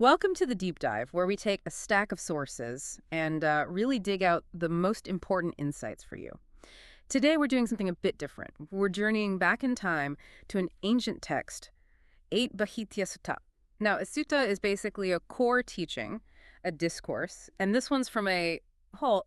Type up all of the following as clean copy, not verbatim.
Welcome to the deep dive, where we take a stack of sources and really dig out the most important insights for you. Today, we're doing something a bit different. We're journeying back in time to an ancient text, 8 Bāhitiyasuttaṃ. Now, a sutta is basically a core teaching, a discourse, and this one's from a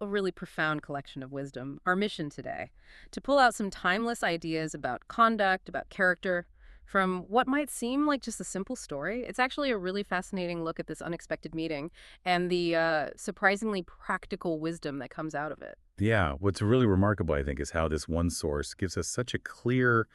really profound collection of wisdom. Our mission today, to pull out some timeless ideas about conduct, about character, from what might seem like just a simple story. It's actually a really fascinating look at this unexpected meeting and the surprisingly practical wisdom that comes out of it. Yeah, what's really remarkable, I think, is how this one source gives us such a clear,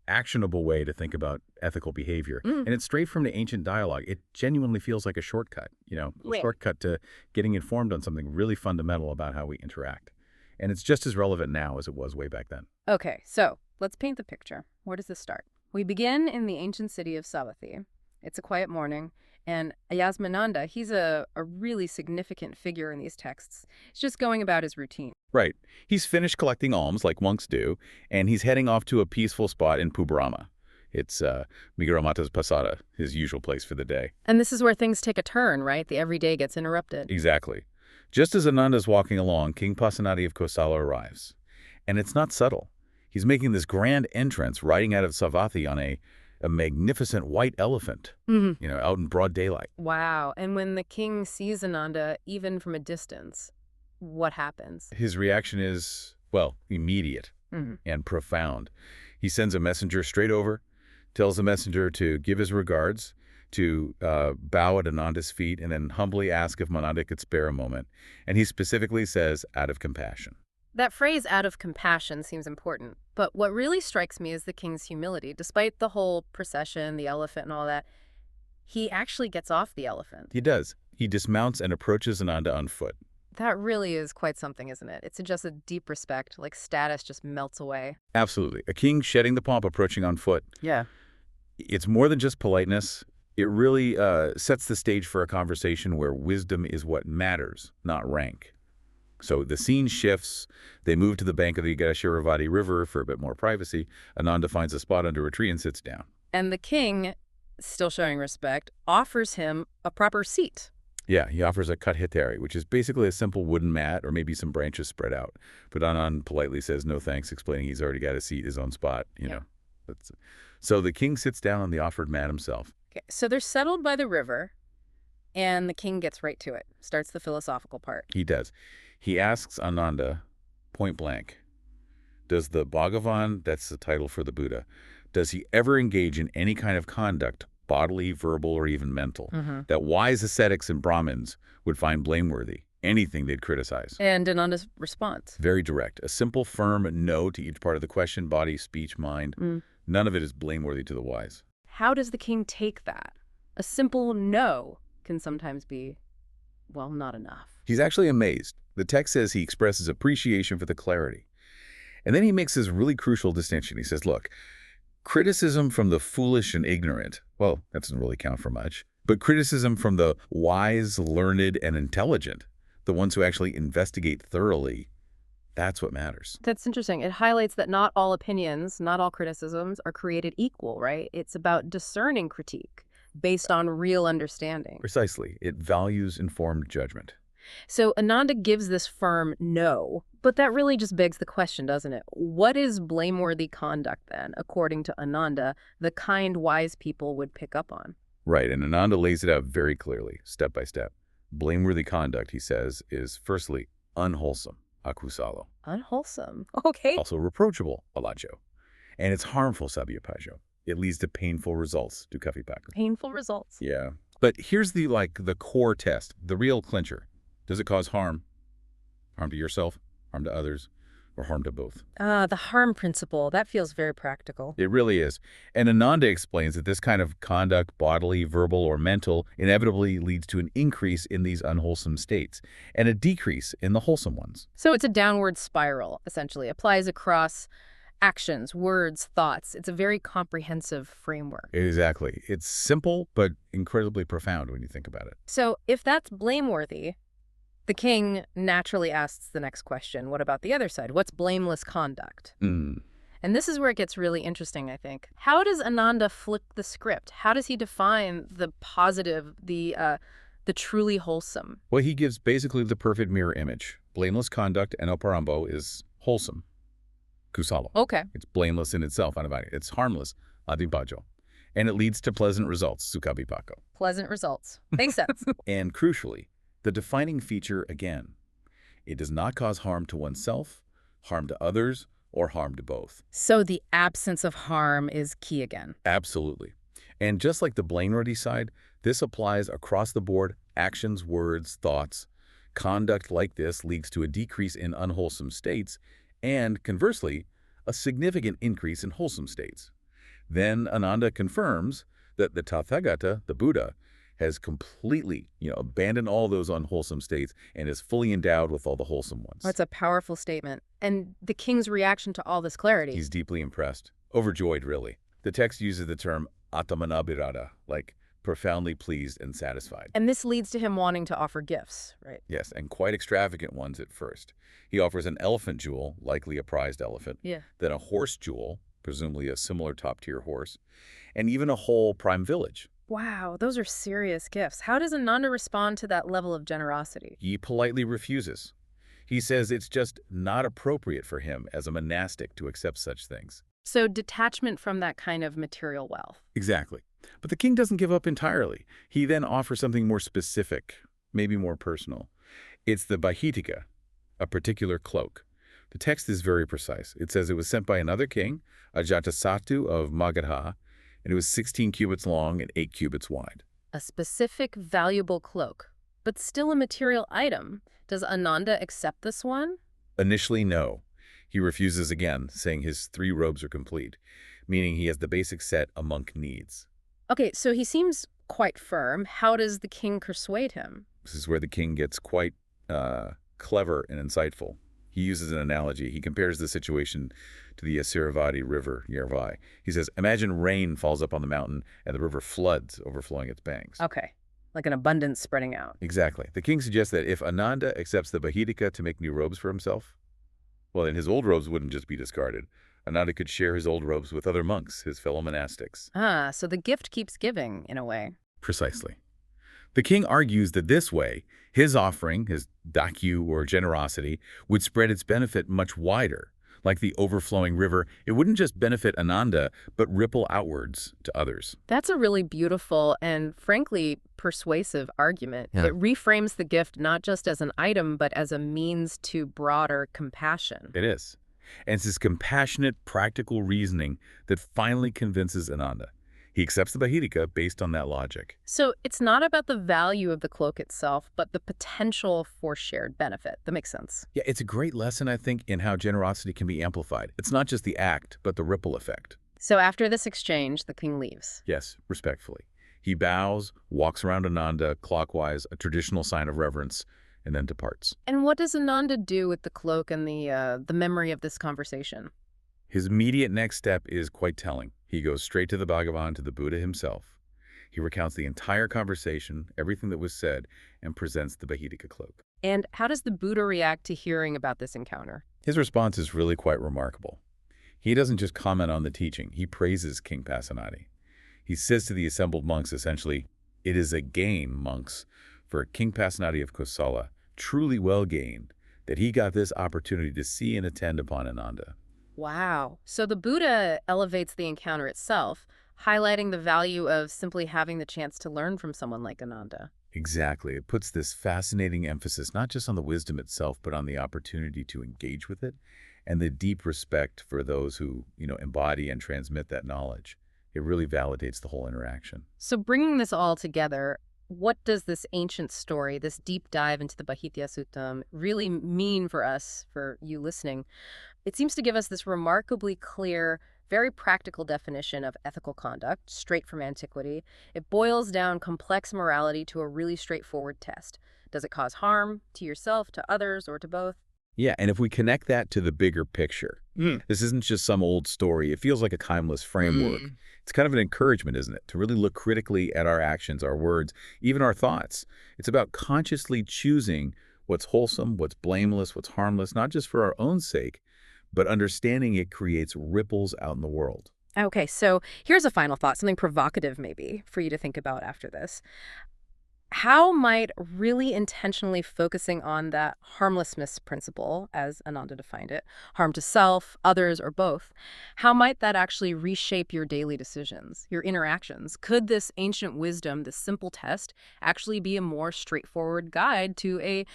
actionable way to think about ethical behavior. And it's straight from the ancient dialogue. It genuinely feels like a shortcut, a Right. shortcut to getting informed on something really fundamental about how we interact. And it's just as relevant now as it was way back then. Okay, so let's paint the picture. Where does this start? We begin in the ancient city of Savatthi. It's a quiet morning, and Ananda, he's a really significant figure in these texts. He's just going about his routine. Right. He's finished collecting alms like monks do, and he's heading off to a peaceful spot in Pubarama. It's Migaramata's Pasada, his usual place for the day. And this is where things take a turn, right? The everyday gets interrupted. Exactly. Just as Ananda's walking along, King Pasenadi of Kosala arrives. And it's not subtle. He's making this grand entrance riding out of Savatthi on a magnificent white elephant, out in broad daylight. Wow. And when the king sees Ananda, even from a distance, what happens? His reaction is, well, immediate and profound. He sends a messenger straight over, tells the messenger to give his regards, to bow at Ananda's feet, and then humbly ask if Ananda could spare a moment. And he specifically says, out of compassion. That phrase, out of compassion, seems important. But what really strikes me is the king's humility. Despite the whole procession, the elephant and all that, he actually gets off the elephant. He does. He dismounts and approaches Ananda on foot. That really is quite something, isn't it? It suggests a deep respect, like status just melts away. Absolutely. A king shedding the pomp, approaching on foot. Yeah. It's more than just politeness. It really sets the stage for a conversation where wisdom is what matters, not rank. So the scene shifts. They move to the bank of the Gadashiravati River for a bit more privacy. Ananda finds a spot under a tree and sits down. And the king, still showing respect, offers him a proper seat. Yeah, he offers a kathitari, which is basically a simple wooden mat or maybe some branches spread out. But Ananda politely says no thanks, explaining he's already got a seat, his own spot, know. So the king sits down on the offered mat himself. Okay, so they're settled by the river, and the king gets right to it, starts the philosophical part. He does. He asks Ananda, point blank, does the Bhagavan, that's the title for the Buddha, does he ever engage in any kind of conduct, bodily, verbal, or even mental, that wise ascetics and Brahmins would find blameworthy, anything they'd criticize? And Ananda's response? Very direct. A simple, firm no to each part of the question, body, speech, mind. None of it is blameworthy to the wise. How does the king take that? A simple no can sometimes be, well, not enough. He's actually amazed. The text says he expresses appreciation for the clarity. And then he makes this really crucial distinction. He says, look, criticism from the foolish and ignorant, well, that doesn't really count for much. But criticism from the wise, learned, and intelligent, the ones who actually investigate thoroughly, that's what matters. That's interesting. It highlights that not all opinions, not all criticisms are created equal, right? It's about discerning critique based on real understanding. Precisely. It values informed judgment. So Ananda gives this firm no, but that really just begs the question, doesn't it? What is blameworthy conduct then, according to Ananda, the kind wise people would pick up on? Right, and Ananda lays it out very clearly, step by step. Blameworthy conduct, he says, is firstly unwholesome, akusalo. Unwholesome. Okay. Also reproachable, alajo. And it's harmful, sabyapajo. It leads to painful results, dukkhavipakkha. Painful results. Yeah. But here's the core test, the real clincher. Does it cause harm? Harm to yourself, harm to others, or harm to both? The harm principle, that feels very practical. It really is. And Ananda explains that this kind of conduct, bodily, verbal, or mental, inevitably leads to an increase in these unwholesome states and a decrease in the wholesome ones. So it's a downward spiral, essentially. Applies across actions, words, thoughts. It's a very comprehensive framework. Exactly. It's simple, but incredibly profound when you think about it. So if that's blameworthy, the king naturally asks the next question, what about the other side? What's blameless conduct? And this is where it gets really interesting, I think. How does Ananda flip the script? How does he define the positive, the truly wholesome? Well, he gives basically the perfect mirror image. Blameless conduct, enoparambo, is wholesome, kusala. Okay. It's blameless in itself, anavadi. It's harmless, adhipajo. And it leads to pleasant results, sukhabhipako. Pleasant results. Makes sense. And crucially, the defining feature again, it does not cause harm to oneself, harm to others, or harm to both. So the absence of harm is key again. Absolutely. And just like the blameworthy side, this applies across the board, actions, words, thoughts. Conduct like this leads to a decrease in unwholesome states and, conversely, a significant increase in wholesome states. Then Ananda confirms that the Tathagata, the Buddha, has completely, abandoned all those unwholesome states and is fully endowed with all the wholesome ones. That's a powerful statement. And the king's reaction to all this clarity. He's deeply impressed, overjoyed, really. The text uses the term atamanabhirata, like profoundly pleased and satisfied. And this leads to him wanting to offer gifts, right? Yes, and quite extravagant ones at first. He offers an elephant jewel, likely a prized elephant, then a horse jewel, presumably a similar top-tier horse, and even a whole prime village. Wow, those are serious gifts. How does Ananda respond to that level of generosity? He politely refuses. He says it's just not appropriate for him as a monastic to accept such things. So detachment from that kind of material wealth. Exactly. But the king doesn't give up entirely. He then offers something more specific, maybe more personal. It's the Bāhitiya, a particular cloak. The text is very precise. It says it was sent by another king, Ajatasattu of Magadha, and it was 16 cubits long and 8 cubits wide. A specific, valuable cloak, but still a material item. Does Ananda accept this one? Initially, no. He refuses again, saying his 3 robes are complete, meaning he has the basic set a monk needs. Okay, so he seems quite firm. How does the king persuade him? This is where the king gets quite clever and insightful. He uses an analogy. He compares the situation to the Asiravati River nearby. He says, imagine rain falls up on the mountain and the river floods, overflowing its banks. Okay, like an abundance spreading out. Exactly. The king suggests that if Ananda accepts the Bāhitiya to make new robes for himself, well, then his old robes wouldn't just be discarded. Ananda could share his old robes with other monks, his fellow monastics. Ah, so the gift keeps giving, in a way. Precisely. The king argues that this way, his offering, his dakyu or generosity, would spread its benefit much wider. Like the overflowing river, it wouldn't just benefit Ananda, but ripple outwards to others. That's a really beautiful and, frankly, persuasive argument. Yeah. It reframes the gift not just as an item, but as a means to broader compassion. It is. And it's this compassionate, practical reasoning that finally convinces Ananda. He accepts the Bāhitiya based on that logic. So it's not about the value of the cloak itself, but the potential for shared benefit. That makes sense. Yeah, it's a great lesson, I think, in how generosity can be amplified. It's not just the act, but the ripple effect. So after this exchange, the king leaves. Yes, respectfully. He bows, walks around Ananda clockwise, a traditional sign of reverence, and then departs. And what does Ananda do with the cloak and the memory of this conversation? His immediate next step is quite telling. He goes straight to the Bhagavan, to the Buddha himself. He recounts the entire conversation, everything that was said, and presents the Bāhitiya cloak. And how does the Buddha react to hearing about this encounter? His response is really quite remarkable. He doesn't just comment on the teaching, he praises King Pasenadi. He says to the assembled monks, essentially, "It is a gain, monks, for King Pasenadi of Kosala, truly well gained, that he got this opportunity to see and attend upon Ananda." Wow. So the Buddha elevates the encounter itself, highlighting the value of simply having the chance to learn from someone like Ananda. Exactly. It puts this fascinating emphasis not just on the wisdom itself, but on the opportunity to engage with it and the deep respect for those who, embody and transmit that knowledge. It really validates the whole interaction. So bringing this all together, what does this ancient story, this deep dive into the Bāhitiyasuttaṃ, really mean for us, for you listening? It seems to give us this remarkably clear, very practical definition of ethical conduct, straight from antiquity. It boils down complex morality to a really straightforward test. Does it cause harm to yourself, to others, or to both? Yeah, and if we connect that to the bigger picture, this isn't just some old story. It feels like a timeless framework. It's kind of an encouragement, isn't it, to really look critically at our actions, our words, even our thoughts. It's about consciously choosing what's wholesome, what's blameless, what's harmless, not just for our own sake, but understanding it creates ripples out in the world. Okay, so here's a final thought, something provocative maybe for you to think about after this. How might really intentionally focusing on that harmlessness principle, as Ananda defined it, harm to self, others, or both, how might that actually reshape your daily decisions, your interactions? Could this ancient wisdom, this simple test, actually be a more straightforward guide to a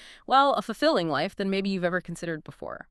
fulfilling life than maybe you've ever considered before?